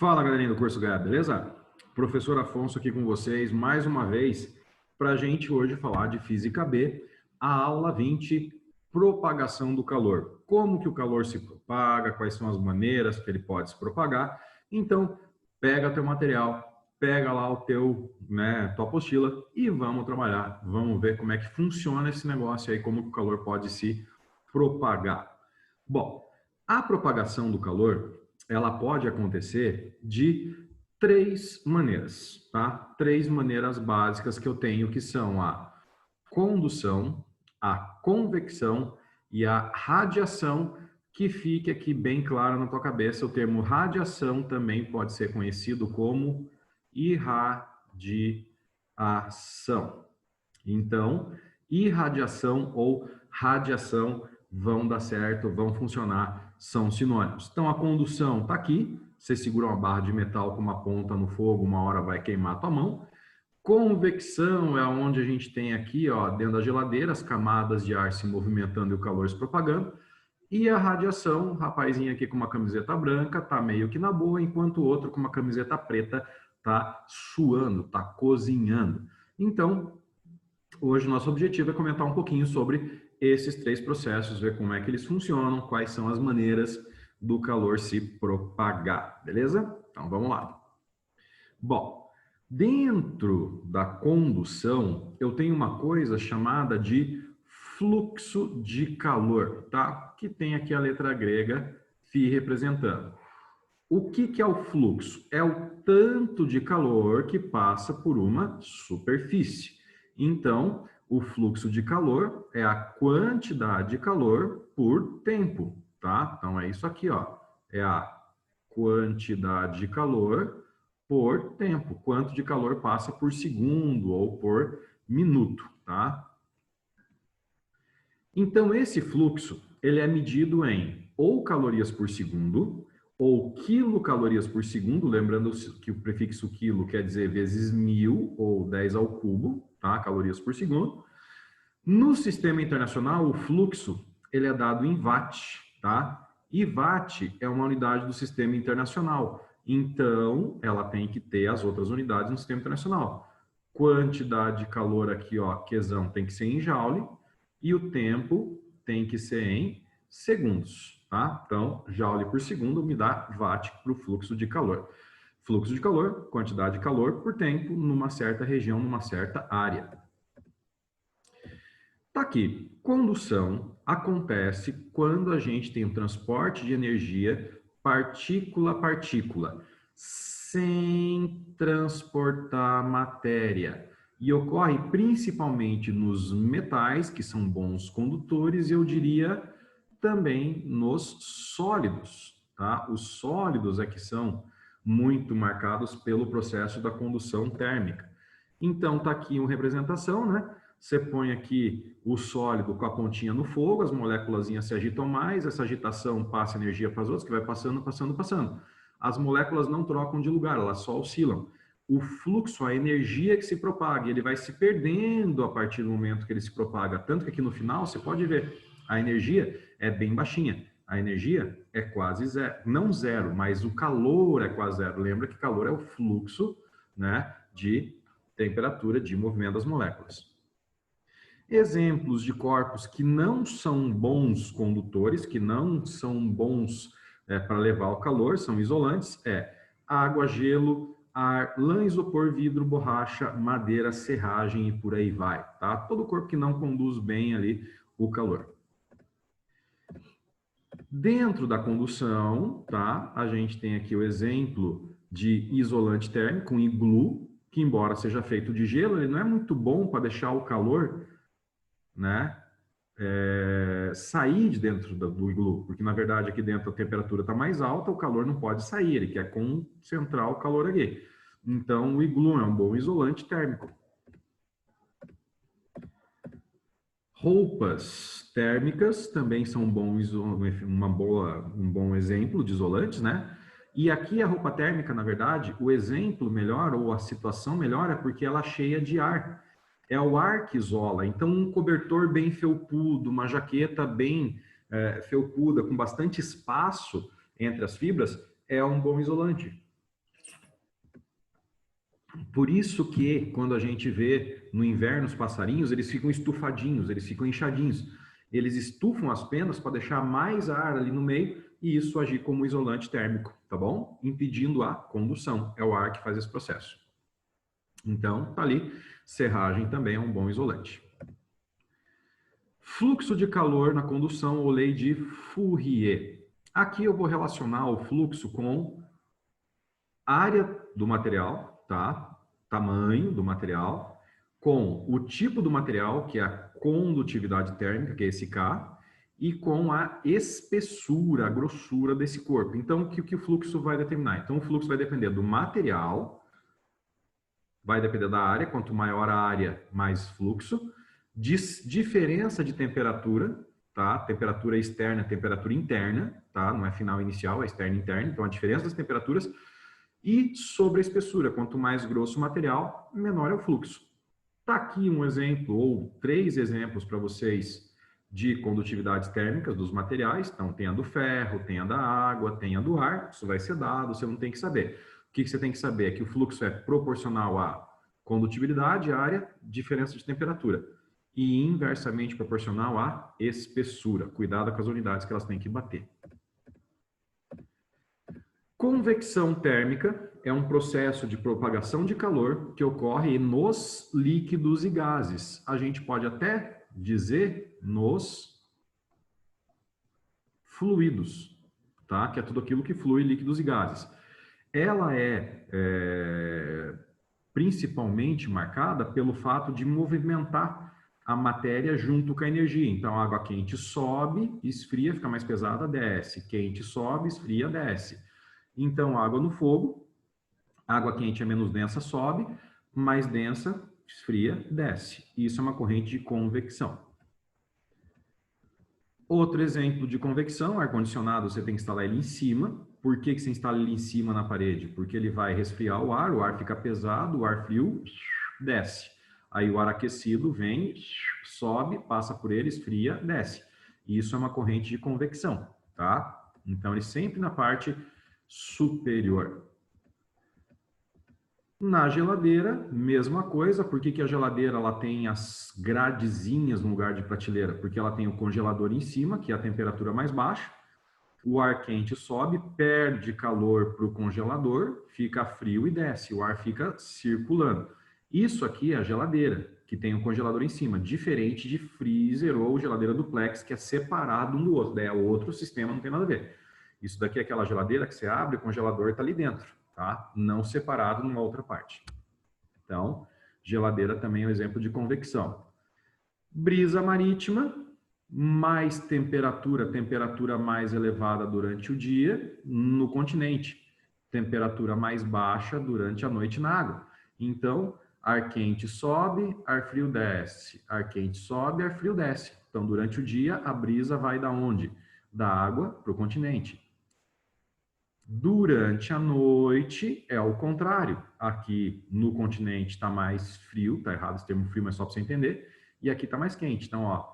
Fala, galerinha do curso GA, beleza? Professor Afonso aqui com vocês mais uma vez para a gente hoje falar de Física B, a aula 20, propagação do calor. Como que o calor se propaga, quais são as maneiras que ele pode se propagar. Então, pega teu material, pega lá tua apostila e vamos trabalhar. Vamos ver como é que funciona esse negócio aí, como que o calor pode se propagar. Bom, a propagação do calor ela pode acontecer de três maneiras, tá? Três maneiras básicas que eu tenho, que são a condução, a convecção e a radiação, que fique aqui bem claro na tua cabeça. O termo radiação também pode ser conhecido como irradiação. Então, irradiação ou radiação vão dar certo, vão funcionar, são sinônimos. Então, a condução está aqui, você segura uma barra de metal com uma ponta no fogo, uma hora vai queimar a tua mão. Convecção é onde a gente tem aqui, ó, dentro da geladeira, as camadas de ar se movimentando e o calor se propagando. E a radiação, o rapazinho aqui com uma camiseta branca, tá meio que na boa, enquanto o outro com uma camiseta preta tá suando, tá cozinhando. Então, hoje o nosso objetivo é comentar um pouquinho sobre esses três processos, ver como é que eles funcionam, quais são as maneiras do calor se propagar, beleza? Então vamos lá. Bom, dentro da condução, eu tenho uma coisa chamada de fluxo de calor, tá? Que tem aqui a letra grega φ representando. O que é o fluxo? É o tanto de calor que passa por uma superfície. Então, o fluxo de calor é a quantidade de calor por tempo, tá? Então, é isso aqui, ó. É a quantidade de calor por tempo. Quanto de calor passa por segundo ou por minuto, tá? Então, esse fluxo, ele é medido em ou calorias por segundo, ou quilocalorias por segundo, lembrando que o prefixo quilo quer dizer vezes 1000 ou 10 ao cubo, tá? Calorias por segundo. No sistema internacional, o fluxo ele é dado em watt, tá? E watt é uma unidade do sistema internacional. Então, ela tem que ter as outras unidades no sistema internacional. Quantidade de calor aqui, ó, Qzão, tem que ser em joule, e o tempo tem que ser em segundos, tá? Então, joule por segundo me dá watt para o fluxo de calor. Fluxo de calor, quantidade de calor por tempo, numa certa região, numa certa área. Tá aqui, condução acontece quando a gente tem o transporte de energia partícula a partícula, sem transportar matéria. E ocorre principalmente nos metais, que são bons condutores, e eu diria também nos sólidos, tá? Os sólidos é que são muito marcados pelo processo da condução térmica. Então, tá aqui uma representação, né? Você põe aqui o sólido com a pontinha no fogo, as moléculas se agitam mais, essa agitação passa energia para as outras, que vai passando, passando, passando. As moléculas não trocam de lugar, elas só oscilam. O fluxo, a energia que se propaga, ele vai se perdendo a partir do momento que ele se propaga. Tanto que aqui no final, você pode ver, a energia é bem baixinha. A energia é quase zero, não zero, mas o calor é quase zero. Lembra que calor é o fluxo, né, de temperatura de movimento das moléculas. Exemplos de corpos que não são bons condutores, que não são bons para levar o calor, são isolantes, água, gelo, ar, lã, isopor, vidro, borracha, madeira, serragem e por aí vai, tá? Todo corpo que não conduz bem ali o calor. Dentro da condução, tá? A gente tem aqui o exemplo de isolante térmico, um iglu, que embora seja feito de gelo, ele não é muito bom para deixar o calor, né, sair de dentro do iglu, porque na verdade aqui dentro a temperatura está mais alta, o calor não pode sair, ele quer concentrar o calor aqui. Então o iglu é um bom isolante térmico. Roupas térmicas também são um bom exemplo de isolantes, né? E aqui a roupa térmica, na verdade, o exemplo melhor ou a situação melhor é porque ela é cheia de ar. É o ar que isola. Então, um cobertor bem felpudo, uma jaqueta bem felpuda, com bastante espaço entre as fibras, é um bom isolante. Por isso que quando a gente vê no inverno os passarinhos, eles ficam estufadinhos, eles ficam inchadinhos. Eles estufam as penas para deixar mais ar ali no meio e isso agir como isolante térmico, tá bom? Impedindo a condução. É o ar que faz esse processo. Então, tá ali. Serragem também é um bom isolante. Fluxo de calor na condução ou lei de Fourier. Aqui eu vou relacionar o fluxo com área do material, tá? Tamanho do material, com o tipo do material, que é a condutividade térmica, que é esse K, e com a espessura, a grossura desse corpo. Então, o que o fluxo vai determinar? Então, o fluxo vai depender do material, vai depender da área, quanto maior a área, mais fluxo, diferença de temperatura, tá? Temperatura externa, temperatura interna, tá? Não é final e inicial, é externa e interna, então a diferença das temperaturas e sobre a espessura, quanto mais grosso o material, menor é o fluxo. Tá aqui um exemplo ou 3 exemplos para vocês de condutividades térmicas dos materiais. Então, tem a do ferro, tem a da água, tem a do ar. Isso vai ser dado, você não tem que saber. O que você tem que saber é que o fluxo é proporcional à condutibilidade, área, diferença de temperatura. E inversamente proporcional à espessura. Cuidado com as unidades que elas têm que bater. Convecção térmica é um processo de propagação de calor que ocorre nos líquidos e gases. A gente pode até dizer nos fluidos, tá? Que é tudo aquilo que flui, líquidos e gases. Ela é principalmente marcada pelo fato de movimentar a matéria junto com a energia. Então, a água quente sobe, esfria, fica mais pesada, desce. Quente sobe, esfria, desce. Então, água no fogo, água quente é menos densa, sobe, mais densa, esfria, desce. Isso é uma corrente de convecção. Outro exemplo de convecção, ar-condicionado, você tem que instalar ele em cima. Por que você instala ele em cima na parede? Porque ele vai resfriar o ar fica pesado, o ar frio desce. Aí o ar aquecido vem, sobe, passa por ele, esfria, desce. Isso é uma corrente de convecção, tá? Então, ele sempre na parte superior. Na geladeira, mesma coisa. Por que a geladeira ela tem as gradezinhas no lugar de prateleira? Porque ela tem o congelador em cima, que é a temperatura mais baixa. O ar quente sobe, perde calor para o congelador, fica frio e desce. O ar fica circulando. Isso aqui é a geladeira, que tem o congelador em cima, diferente de freezer ou geladeira duplex, que é separado um do outro. Daí é outro sistema, não tem nada a ver. Isso daqui é aquela geladeira que você abre, o congelador está ali dentro, tá? Não separado numa outra parte. Então, geladeira também é um exemplo de convecção. Brisa marítima, mais temperatura mais elevada durante o dia no continente, temperatura mais baixa durante a noite na água. Então, ar quente sobe, ar frio desce, ar quente sobe, ar frio desce. Então, durante o dia, a brisa vai da onde? Da água para o continente. Durante a noite é o contrário. Aqui no continente está mais frio, tá errado esse termo frio, mas só para você entender. E aqui está mais quente. Então, ó,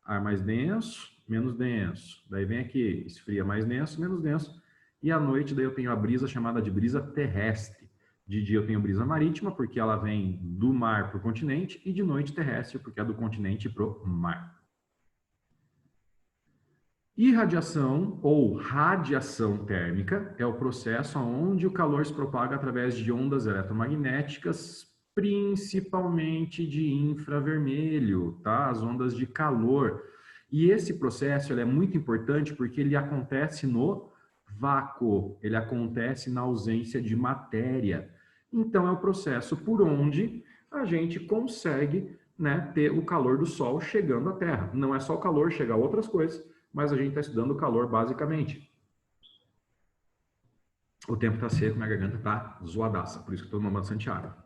ar mais denso, menos denso. Daí vem aqui, esfria mais denso, menos denso. E à noite daí eu tenho a brisa chamada de brisa terrestre. De dia eu tenho brisa marítima, porque ela vem do mar para o continente, e de noite terrestre, porque é do continente para o mar. Irradiação ou radiação térmica é o processo onde o calor se propaga através de ondas eletromagnéticas, principalmente de infravermelho, tá? As ondas de calor. E esse processo ele é muito importante porque ele acontece no vácuo, ele acontece na ausência de matéria. Então, é o processo por onde a gente consegue, né, ter o calor do Sol chegando à Terra. Não é só o calor, chega a outras coisas, mas a gente está estudando o calor basicamente. O tempo está seco, minha garganta está zoadaça, por isso que estou tomando bastante água.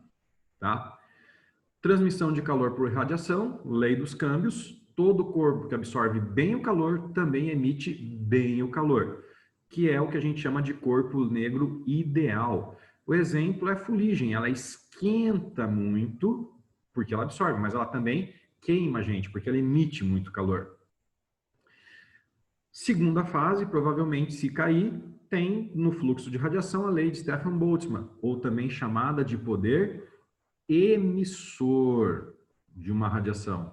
Tá? Transmissão de calor por radiação, lei dos câmbios. Todo corpo que absorve bem o calor também emite bem o calor, que é o que a gente chama de corpo negro ideal. O exemplo é a fuligem, ela esquenta muito, porque ela absorve, mas ela também queima a gente, porque ela emite muito calor. Segunda fase, provavelmente se cair, tem no fluxo de radiação a lei de Stefan Boltzmann, ou também chamada de poder emissor de uma radiação,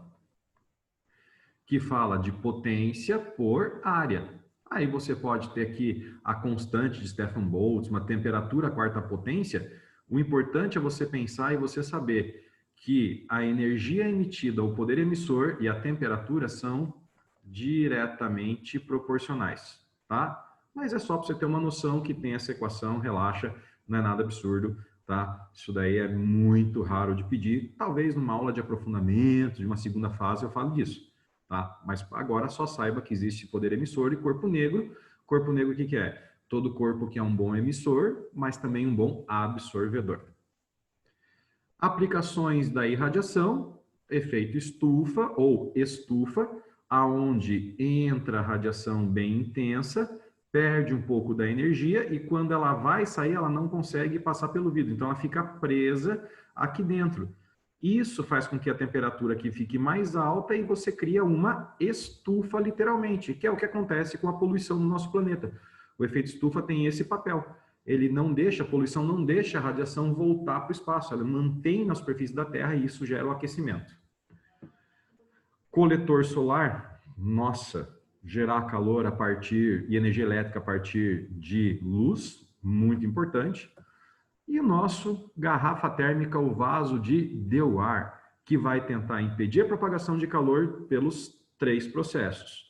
que fala de potência por área. Aí você pode ter aqui a constante de Stefan Boltzmann, a temperatura, a quarta potência. O importante é você pensar e você saber que a energia emitida, o poder emissor e a temperatura são diretamente proporcionais, tá? Mas é só para você ter uma noção que tem essa equação, relaxa, não é nada absurdo, tá? Isso daí é muito raro de pedir. Talvez numa aula de aprofundamento, de uma segunda fase, eu falo disso. Tá? Mas agora só saiba que existe poder emissor e corpo negro. Corpo negro o que é? Todo corpo que é um bom emissor, mas também um bom absorvedor. Aplicações da irradiação, efeito estufa ou estufa, aonde entra a radiação bem intensa, perde um pouco da energia e quando ela vai sair, ela não consegue passar pelo vidro. Então ela fica presa aqui dentro. Isso faz com que a temperatura aqui fique mais alta e você cria uma estufa, literalmente, que é o que acontece com a poluição no nosso planeta. O efeito estufa tem esse papel. Ele não deixa, a poluição não deixa a radiação voltar para o espaço, ela mantém na superfície da Terra e isso gera o aquecimento. Coletor solar, nossa, gerar calor a partir e energia elétrica a partir de luz, muito importante. E o nosso garrafa térmica, o vaso de Dewar, que vai tentar impedir a propagação de calor pelos 3 processos.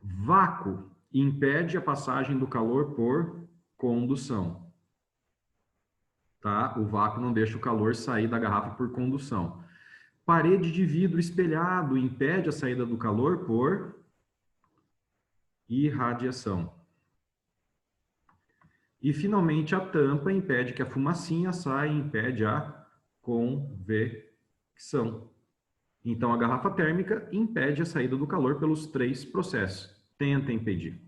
Vácuo impede a passagem do calor por condução. Tá? O vácuo não deixa o calor sair da garrafa por condução. Parede de vidro espelhado impede a saída do calor por irradiação. E, finalmente, a tampa impede que a fumacinha saia e impede a convecção. Então, a garrafa térmica impede a saída do calor pelos 3 processos. Tenta impedir.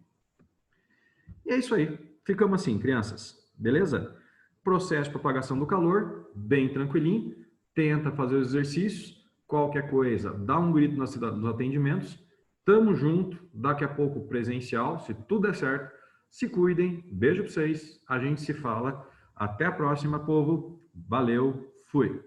E é isso aí. Ficamos assim, crianças. Beleza? Processo de propagação do calor, bem tranquilinho. Tenta fazer os exercícios. Qualquer coisa, dá um grito nos atendimentos. Tamo junto. Daqui a pouco presencial, se tudo der certo. Se cuidem, beijo para vocês, a gente se fala. Até a próxima, povo. Valeu, fui.